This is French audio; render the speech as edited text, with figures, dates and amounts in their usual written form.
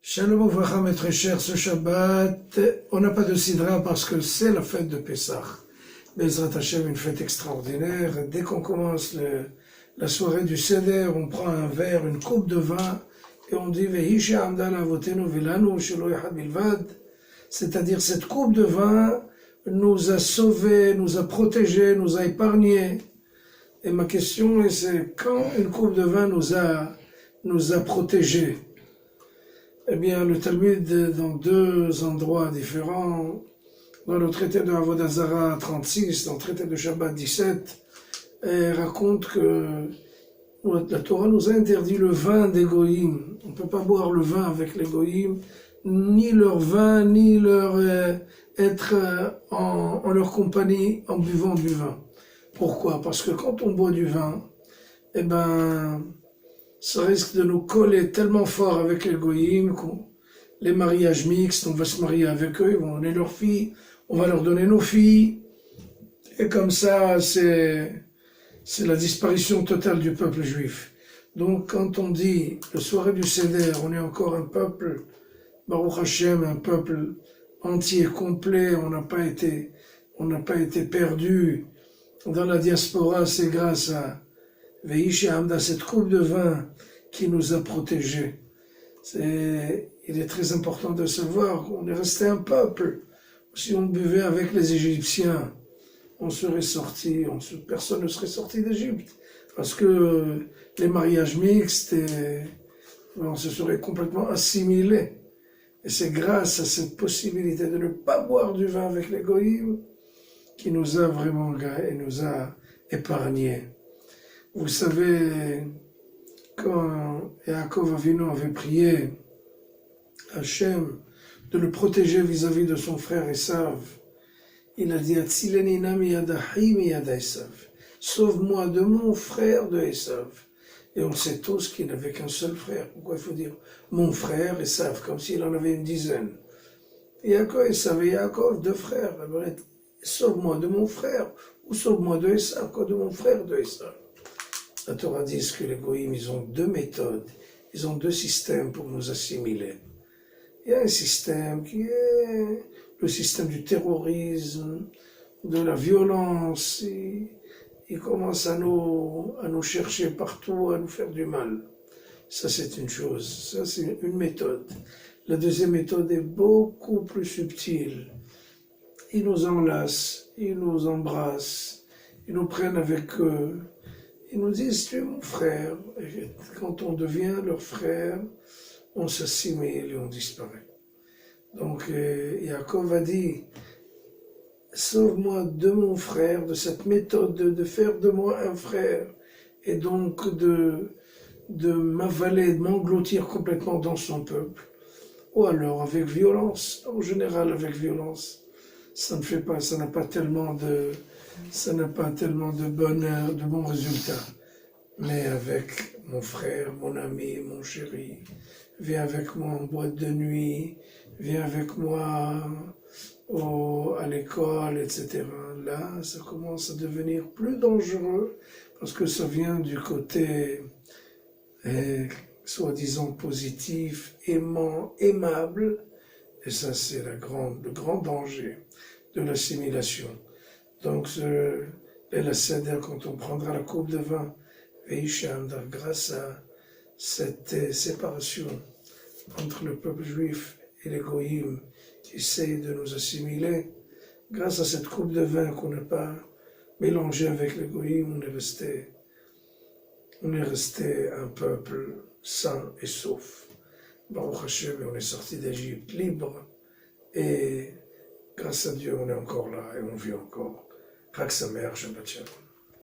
Shalom Ouvracha, mes très chers, ce Shabbat, on n'a pas de Sidra parce que c'est la fête de Pessah. Bezrat Hashem, une fête extraordinaire. Dès qu'on commence la soirée du Seder, on prend un verre, une coupe de vin, et on dit Vehi Amdal Avotenu Velanu Shelo Echad Bilvad. C'est-à-dire, cette coupe de vin nous a sauvés, nous a protégés, nous a épargnés. Et ma question, c'est quand une coupe de vin nous a protégés? Eh bien, le Talmud, dans deux endroits différents, dans le traité de Avodah Zarah 36, dans le traité de Shabbat 17, raconte que la Torah nous a interdit le vin des goïms. On ne peut pas boire le vin avec les goïms, ni leur vin, ni leur être en leur compagnie en buvant du vin. Pourquoi? Parce que quand on boit du vin, eh ben, ça risque de nous coller tellement fort avec les goïms, les mariages mixtes, on va se marier avec eux, ils vont donner leurs filles, on va leur donner nos filles, et comme ça, c'est la disparition totale du peuple juif. Donc, quand on dit, le soirée du Seder, on est encore un peuple, Baruch Hashem, un peuple entier, complet, on n'a pas été perdu dans la diaspora, c'est grâce à Vehi Amda, cette coupe de vin qui nous a protégés. Il est très important de savoir qu'on est resté un peuple. Si on buvait avec les Égyptiens, on serait sorti, personne ne serait sorti d'Égypte. Parce que les mariages mixtes, on se serait complètement assimilé. Et c'est grâce à cette possibilité de ne pas boire du vin avec les goïms qui nous a vraiment et nous a épargnés. Vous savez, quand Yaakov Avinu avait prié Hachem de le protéger vis-à-vis de son frère Esav, il a dit Atzilenina miyadahi miyada Esav. Sauve-moi de mon frère de Esav. Et on sait tous qu'il n'avait qu'un seul frère. Pourquoi il faut dire mon frère Esav, comme s'il en avait une dizaine? Yaakov, Esav et Yaakov, deux frères. Sauve-moi de mon frère, ou sauve-moi de Esav, quoi, de mon frère de Esav. La Torah dit que les goïms, ils ont deux méthodes, ils ont deux systèmes pour nous assimiler. Il y a un système qui est le système du terrorisme, de la violence. Ils commencent à nous chercher partout, à nous faire du mal. Ça, c'est une chose, ça, c'est une méthode. La deuxième méthode est beaucoup plus subtile. Ils nous enlacent, ils nous embrassent, ils nous prennent avec eux. Ils nous disent, tu es mon frère. Et quand on devient leur frère, on s'assimile et on disparaît. Donc, Yaakov a dit, sauve-moi de mon frère, de cette méthode de faire de moi un frère, et donc de m'avaler, de m'engloutir complètement dans son peuple. Ou alors avec violence, en général avec violence. Ça n'a pas tellement de bonheur, de bons résultats. Mais avec mon frère, mon ami, mon chéri, viens avec moi en boîte de nuit, viens avec moi à l'école, etc. Là, ça commence à devenir plus dangereux parce que ça vient du côté soi-disant positif, aimant, aimable. Et ça, c'est le grand danger de l'assimilation. Donc, la Seder, quand on prendra la coupe de vin, grâce à cette séparation entre le peuple juif et les goïms qui essayent de nous assimiler, grâce à cette coupe de vin qu'on n'a pas mélangée avec les goïms, on est resté un peuple sain et sauf. Baruch Hashem, on est sorti d'Égypte libre et grâce à Dieu, on est encore là et on vit encore. Chag Sameach, Shabbat Shalom.